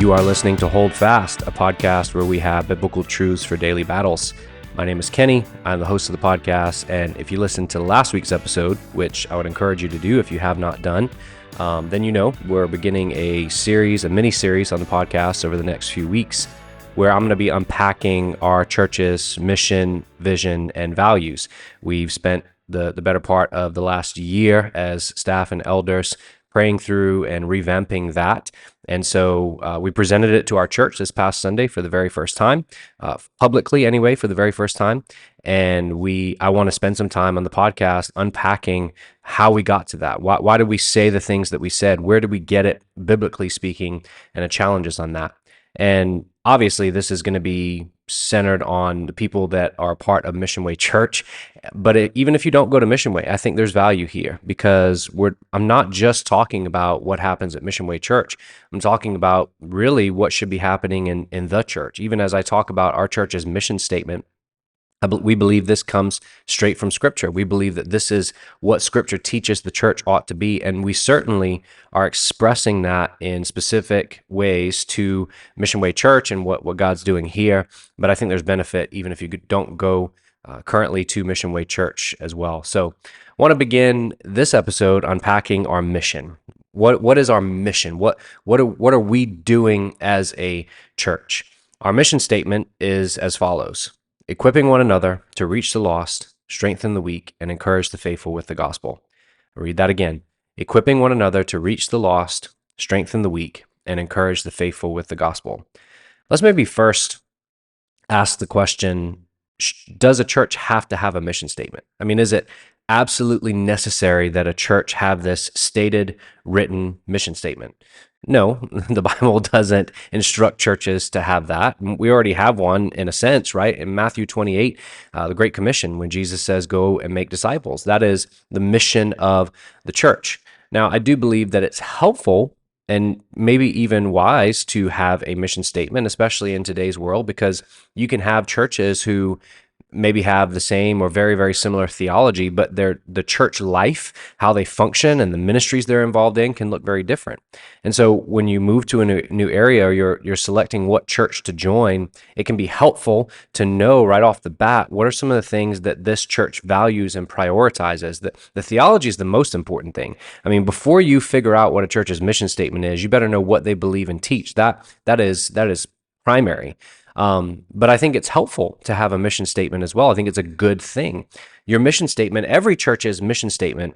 You are listening to Hold Fast, a podcast where we have biblical truths for daily battles. My name is Kenny. I'm the host of the podcast, and if you listened to last week's episode, which I would encourage you to do if you have not done, then you know we're beginning a mini-series on the podcast over the next few weeks, where I'm going to be unpacking our church's mission, vision, and values. We've spent the better part of the last year as staff and elders praying through and revamping that. And so we presented it to our church this past Sunday for the very first time, publicly anyway, for the very first time. And I want to spend some time on the podcast unpacking how we got to that. Why did we say the things that we said? Where did we get it, biblically speaking, and the challenges on that? And obviously, this is going to be centered on the people that are a part of MissionWay Church. But even if you don't go to MissionWay, I think there's value here because I'm not just talking about what happens at MissionWay Church. I'm talking about really what should be happening in the church. Even as I talk about our church's mission statement, we believe this comes straight from Scripture. We believe that this is what Scripture teaches the church ought to be, and we certainly are expressing that in specific ways to MissionWay Church and what God's doing here. But I think there's benefit even if you don't go currently to MissionWay Church as well. So I want to begin this episode unpacking our mission. What is our mission? What are we doing as a church? Our mission statement is as follows: equipping one another to reach the lost, strengthen the weak, and encourage the faithful with the gospel. I'll read that again. Equipping one another to reach the lost, strengthen the weak, and encourage the faithful with the gospel. Let's maybe first ask the question, does a church have to have a mission statement? I mean, is it absolutely necessary that a church have this stated, written mission statement? No, the Bible doesn't instruct churches to have that. We already have one in a sense, right? In Matthew 28, the Great Commission, when Jesus says, go and make disciples, that is the mission of the church. Now, I do believe that it's helpful and maybe even wise to have a mission statement, especially in today's world, because you can have churches who maybe have the same or very, very similar theology, but the church life, how they function and the ministries they're involved in can look very different. And so when you move to a new area or you're selecting what church to join, it can be helpful to know right off the bat, what are some of the things that this church values and prioritizes? The theology is the most important thing. I mean, before you figure out what a church's mission statement is, you better know what they believe and teach. That is primary. But I think it's helpful to have a mission statement as well. I think it's a good thing. Your mission statement, every church's mission statement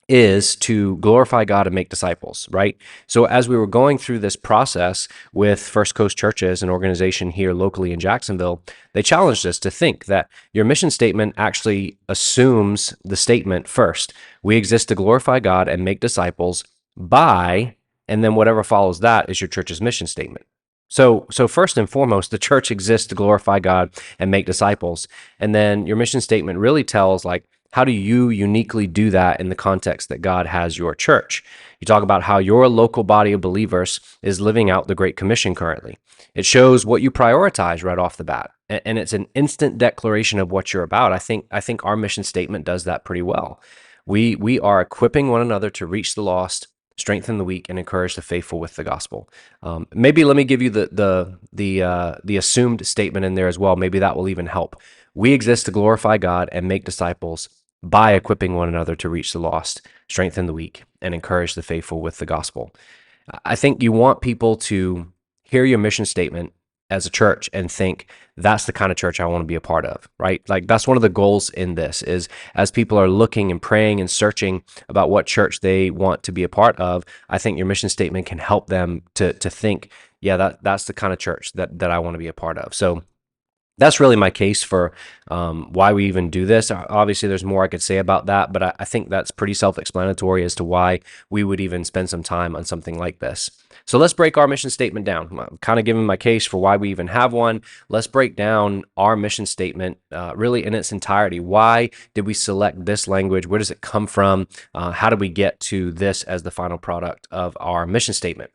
is to glorify God and make disciples, right? So as we were going through this process with First Coast Churches, an organization here locally in Jacksonville, they challenged us to think that your mission statement actually assumes the statement first. We exist to glorify God and make disciples by, and then whatever follows that is your church's mission statement. So first and foremost, the church exists to glorify God and make disciples. And then your mission statement really tells, like, how do you uniquely do that in the context that God has your church? You talk about how your local body of believers is living out the Great Commission currently. It shows what you prioritize right off the bat. And it's an instant declaration of what you're about. I think our mission statement does that pretty well. We are equipping one another to reach the lost, strengthen the weak, and encourage the faithful with the gospel. Maybe let me give you the assumed statement in there as well. Maybe that will even help. We exist to glorify God and make disciples by equipping one another to reach the lost, strengthen the weak, and encourage the faithful with the gospel. I think you want people to hear your mission statement as a church and think, that's the kind of church I want to be a part of, right? Like, that's one of the goals in this, is as people are looking and praying and searching about what church they want to be a part of, I think your mission statement can help them to think, yeah, that's the kind of church that I want to be a part of. So that's really my case for why we even do this. Obviously, there's more I could say about that, but I think that's pretty self-explanatory as to why we would even spend some time on something like this. So let's break our mission statement down. I'm kind of giving my case for why we even have one. Let's break down our mission statement really in its entirety. Why did we select this language? Where does it come from? How did we get to this as the final product of our mission statement?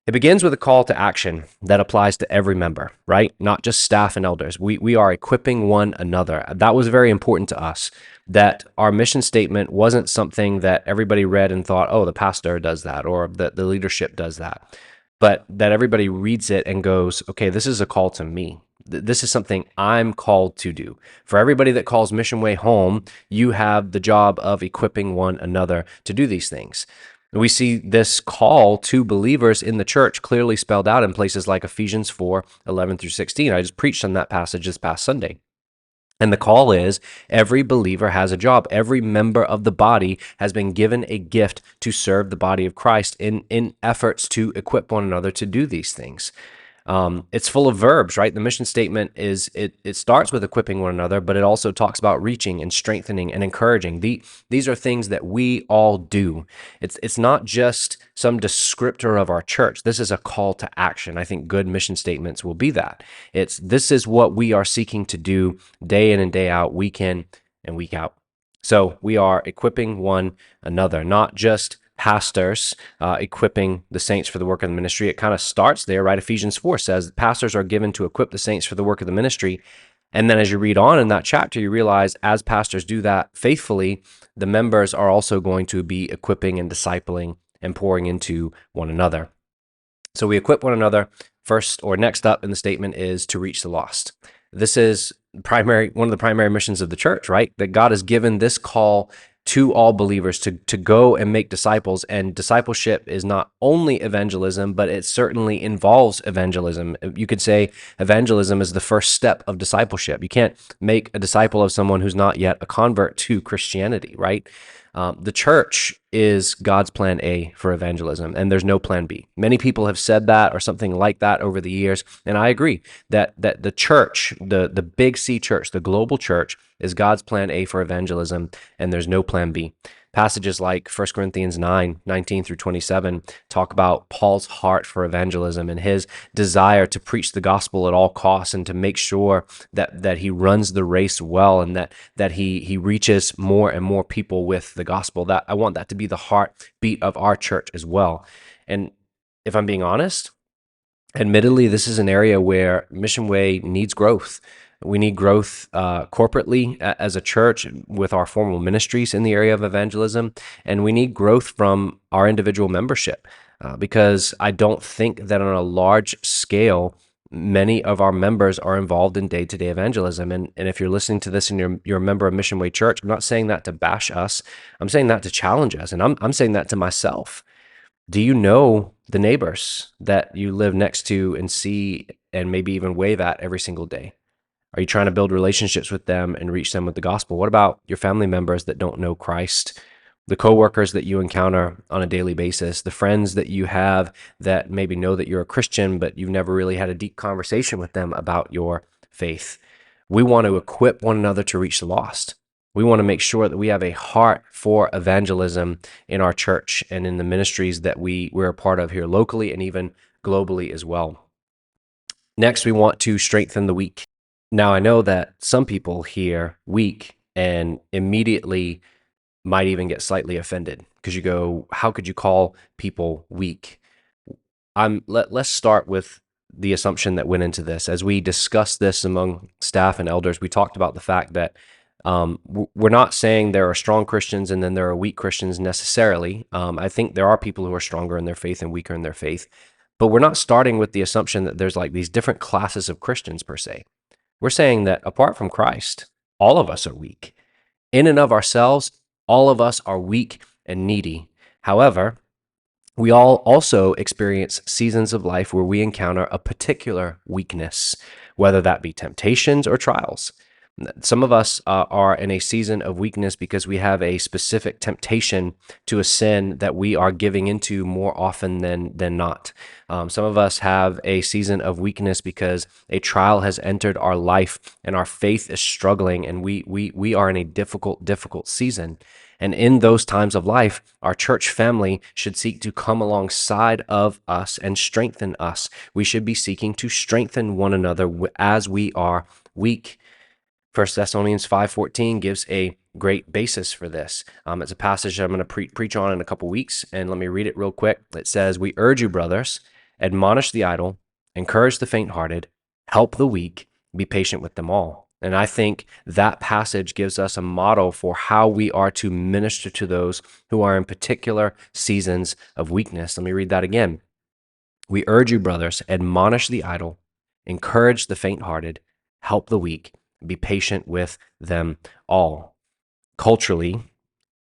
It begins with a call to action that applies to every member, right? Not just staff and elders. We are equipping one another. That was very important to us, that our mission statement wasn't something that everybody read and thought, oh, the pastor does that, or the leadership does that. but that everybody reads it and goes, okay, this is a call to me. This is something I'm called to do. For everybody that calls MissionWay home, you have the job of equipping one another to do these things. We see this call to believers in the church clearly spelled out in places like Ephesians 4:11 through 16. I just preached on that passage this past Sunday. And the call is every believer has a job. Every member of the body has been given a gift to serve the body of Christ in efforts to equip one another to do these things. It's full of verbs, right? The mission statement it starts with equipping one another, but it also talks about reaching and strengthening and encouraging. These are things that we all do. It's not just some descriptor of our church. This is a call to action. I think good mission statements will be that. This is what we are seeking to do day in and day out, week in and week out. So we are equipping one another, not just pastors equipping the saints for the work of the ministry. It kind of starts there, right? Ephesians 4 says pastors are given to equip the saints for the work of the ministry. And then as you read on in that chapter, you realize as pastors do that faithfully, the members are also going to be equipping and discipling and pouring into one another. So we equip one another. First or next up in the statement is to reach the lost. This is one of the primary missions of the church, right? That God has given this call to all believers to go and make disciples. And discipleship is not only evangelism, but it certainly involves evangelism. You could say evangelism is the first step of discipleship. You can't make a disciple of someone who's not yet a convert to Christianity, right? The church is God's plan A for evangelism, and there's no plan B. Many people have said that or something like that over the years, and I agree that the church, the big C church, the global church, is God's plan A for evangelism, and there's no plan B. Passages like 1 Corinthians 9:19 through 27 talk about Paul's heart for evangelism and his desire to preach the gospel at all costs and to make sure that he runs the race well and that he reaches more and more people with the gospel. That I want that to be the heartbeat of our church as well. And if I'm being honest, admittedly, this is an area where MissionWay needs growth. We need growth corporately as a church with our formal ministries in the area of evangelism, and we need growth from our individual membership because I don't think that on a large scale, many of our members are involved in day-to-day evangelism. And if you're listening to this and you're a member of MissionWay Church, I'm not saying that to bash us. I'm saying that to challenge us, and I'm saying that to myself. Do you know the neighbors that you live next to and see and maybe even wave at every single day? Are you trying to build relationships with them and reach them with the gospel? What about your family members that don't know Christ? The coworkers that you encounter on a daily basis, the friends that you have that maybe know that you're a Christian, but you've never really had a deep conversation with them about your faith. We want to equip one another to reach the lost. We want to make sure that we have a heart for evangelism in our church and in the ministries that we're a part of here locally and even globally as well. Next, we want to strengthen the weak. Now, I know that some people hear weak and immediately might even get slightly offended because you go, how could you call people weak? Let's start with the assumption that went into this. As we discussed this among staff and elders, we talked about the fact that we're not saying there are strong Christians and then there are weak Christians necessarily. I think there are people who are stronger in their faith and weaker in their faith, but we're not starting with the assumption that there's like these different classes of Christians per se. We're saying that apart from Christ, all of us are weak. In and of ourselves, all of us are weak and needy. However, we all also experience seasons of life where we encounter a particular weakness, whether that be temptations or trials. Some of us are in a season of weakness because we have a specific temptation to a sin that we are giving into more often than not. Some of us have a season of weakness because a trial has entered our life and our faith is struggling and we are in a difficult season. And in those times of life, our church family should seek to come alongside of us and strengthen us. We should be seeking to strengthen one another as we are weak. 1 Thessalonians 5:14 gives a great basis for this. It's a passage that I'm going to preach on in a couple weeks, and let me read it real quick. It says, "We urge you, brothers, admonish the idle, encourage the faint-hearted, help the weak, be patient with them all." And I think that passage gives us a model for how we are to minister to those who are in particular seasons of weakness. Let me read that again. We urge you, brothers, admonish the idle, encourage the faint-hearted, help the weak, be patient with them all. Culturally,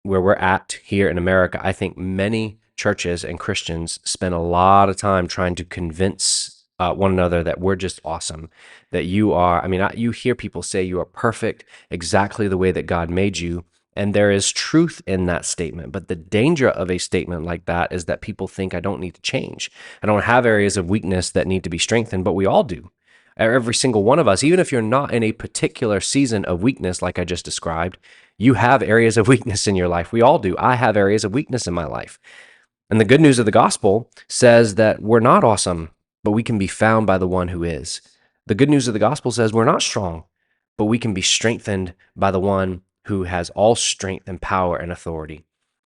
where we're at here in America, I think many churches and Christians spend a lot of time trying to convince one another that we're just awesome, that you are. I mean, you hear people say you are perfect, exactly the way that God made you. And there is truth in that statement. But the danger of a statement like that is that people think I don't need to change. I don't have areas of weakness that need to be strengthened, but we all do. Every single one of us, even if you're not in a particular season of weakness like I just described, you have areas of weakness in your life. We all do. I have areas of weakness in my life. And the good news of the gospel says that we're not awesome, but we can be found by the one who is. The good news of the gospel says we're not strong, but we can be strengthened by the one who has all strength and power and authority.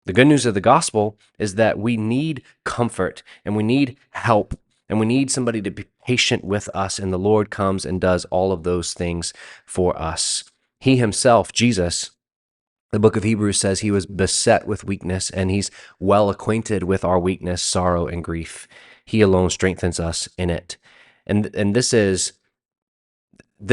The good news of the gospel is that we need comfort and we need help and we need somebody to be patient with us, and the Lord comes and does all of those things for us. He himself, Jesus, the book of Hebrews says he was beset with weakness, and he's well acquainted with our weakness, sorrow, and grief. He alone strengthens us in it. And this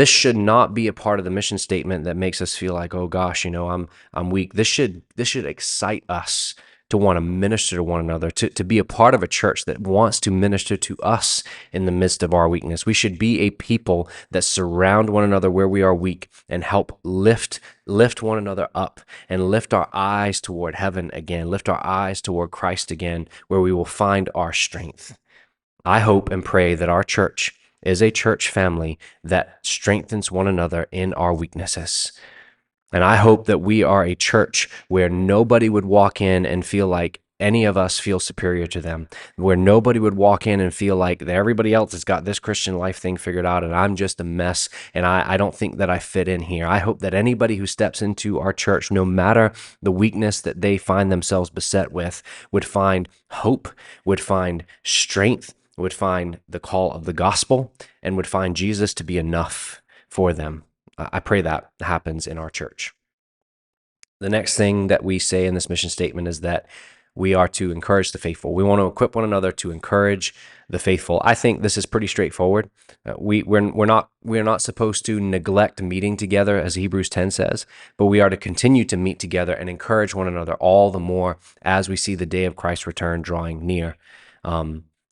should not be a part of the mission statement that makes us feel like, oh gosh, I'm weak. This should excite us to want to minister to one another, to be a part of a church that wants to minister to us in the midst of our weakness. We should be a people that surround one another where we are weak and help lift one another up and lift our eyes toward heaven again, lift our eyes toward Christ again, where we will find our strength. I hope and pray that our church is a church family that strengthens one another in our weaknesses. And I hope that we are a church where nobody would walk in and feel like any of us feel superior to them, where nobody would walk in and feel like everybody else has got this Christian life thing figured out and I'm just a mess and I don't think that I fit in here. I hope that anybody who steps into our church, no matter the weakness that they find themselves beset with, would find hope, would find strength, would find the call of the gospel, and would find Jesus to be enough for them. I pray that happens in our church. The next thing that we say in this mission statement is that we are to encourage the faithful. We want to equip one another to encourage the faithful. I think this is pretty straightforward. We're not supposed to neglect meeting together, as Hebrews 10 says, but we are to continue to meet together and encourage one another all the more as we see the day of Christ's return drawing near.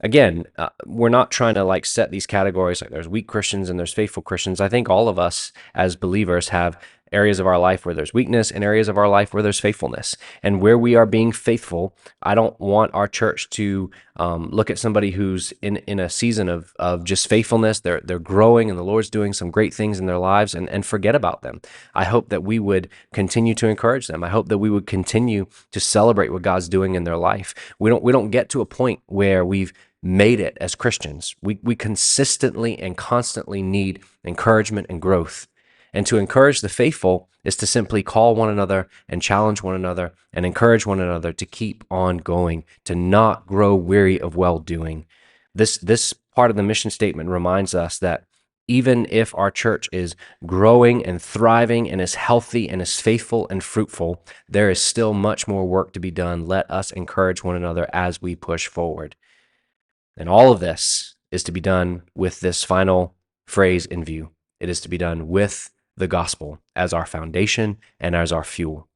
Again, we're not trying to set these categories like there's weak Christians and there's faithful Christians. I think all of us as believers have areas of our life where there's weakness and areas of our life where there's faithfulness. And where we are being faithful, I don't want our church to look at somebody who's in a season of just faithfulness. They're growing and the Lord's doing some great things in their lives and forget about them. I hope that we would continue to encourage them. I hope that we would continue to celebrate what God's doing in their life. We don't get to a point where we've made it as Christians. We consistently and constantly need encouragement and growth. And to encourage the faithful is to simply call one another and challenge one another and encourage one another to keep on going, to not grow weary of well-doing. This part of the mission statement reminds us that even if our church is growing and thriving and is healthy and is faithful and fruitful, there is still much more work to be done. Let us encourage one another as we push forward. And all of this is to be done with this final phrase in view. It is to be done with the gospel as our foundation and as our fuel.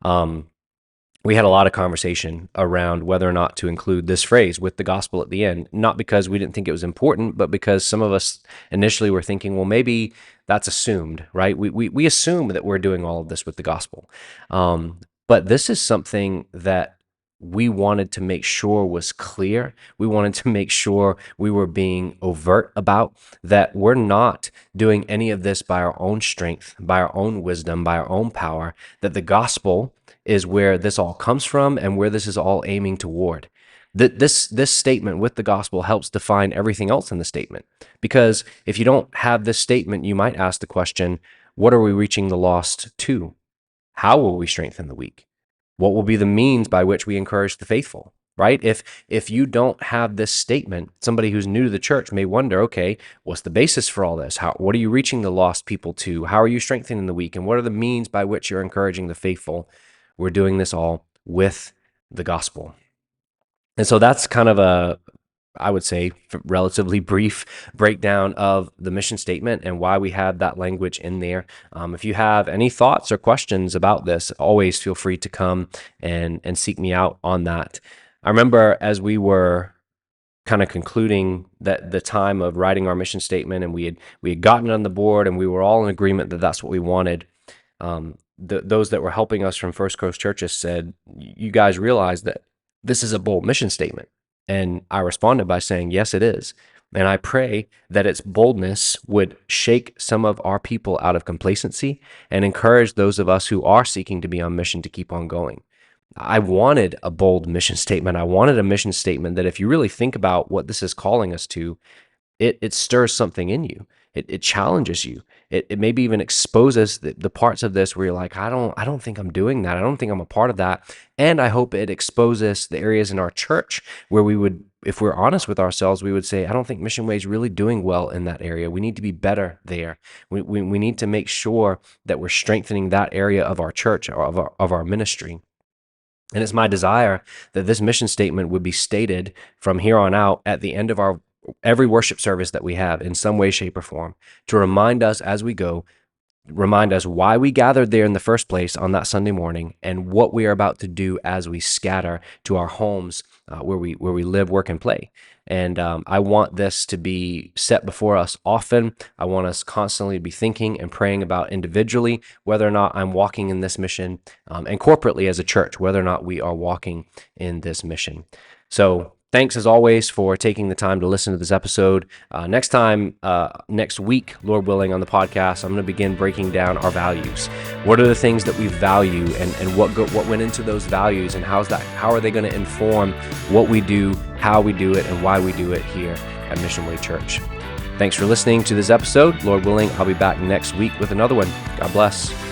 We had a lot of conversation around whether or not to include this phrase with the gospel at the end, not because we didn't think it was important, but because some of us initially were thinking, well, maybe that's assumed, right? We assume that we're doing all of this with the gospel. But this is something that we wanted to make sure was clear. We wanted to make sure we were being overt about that we're not doing any of this by our own strength, by our own wisdom, by our own power, that the gospel is where this all comes from and where this is all aiming toward. This statement with the gospel helps define everything else in the statement. Because if you don't have this statement, you might ask the question, what are we reaching the lost to? How will we strengthen the weak? What will be the means by which we encourage the faithful, right? If you don't have this statement, somebody who's new to the church may wonder, okay, what's the basis for all this? What are you reaching the lost people to? How are you strengthening the weak? And what are the means by which you're encouraging the faithful? We're doing this all with the gospel. And so that's kind of I would say, relatively brief breakdown of the mission statement and why we have that language in there. If you have any thoughts or questions about this, always feel free to come and seek me out on that. I remember as we were kind of concluding that the time of writing our mission statement, and we had gotten it on the board, and we were all in agreement that that's what we wanted. Those that were helping us from First Coast Churches said, "You guys realize that this is a bold mission statement?" And I responded by saying, "Yes, it is." And I pray that its boldness would shake some of our people out of complacency and encourage those of us who are seeking to be on mission to keep on going. I wanted a bold mission statement. I wanted a mission statement that, if you really think about what this is calling us to, it stirs something in you. It challenges you. It maybe even exposes the parts of this where you're like, I don't think I'm doing that. I don't think I'm a part of that. And I hope it exposes the areas in our church where we would, if we're honest with ourselves, we would say, I don't think MissionWay is really doing well in that area. We need to be better there. We need to make sure that we're strengthening that area of our church or of our ministry. And it's my desire that this mission statement would be stated from here on out at the end of every worship service that we have in some way, shape, or form, to remind us as we go, remind us why we gathered there in the first place on that Sunday morning, and what we are about to do as we scatter to our homes where we live, work, and play. And I want this to be set before us often. I want us constantly to be thinking and praying about individually whether or not I'm walking in this mission, and corporately as a church, whether or not we are walking in this mission. So thanks as always for taking the time to listen to this episode. Next week, Lord willing, on the podcast, I'm going to begin breaking down our values. What are the things that we value, and what went into those values, and how are they going to inform what we do, how we do it, and why we do it here at MissionWay Church. Thanks for listening to this episode. Lord willing, I'll be back next week with another one. God bless.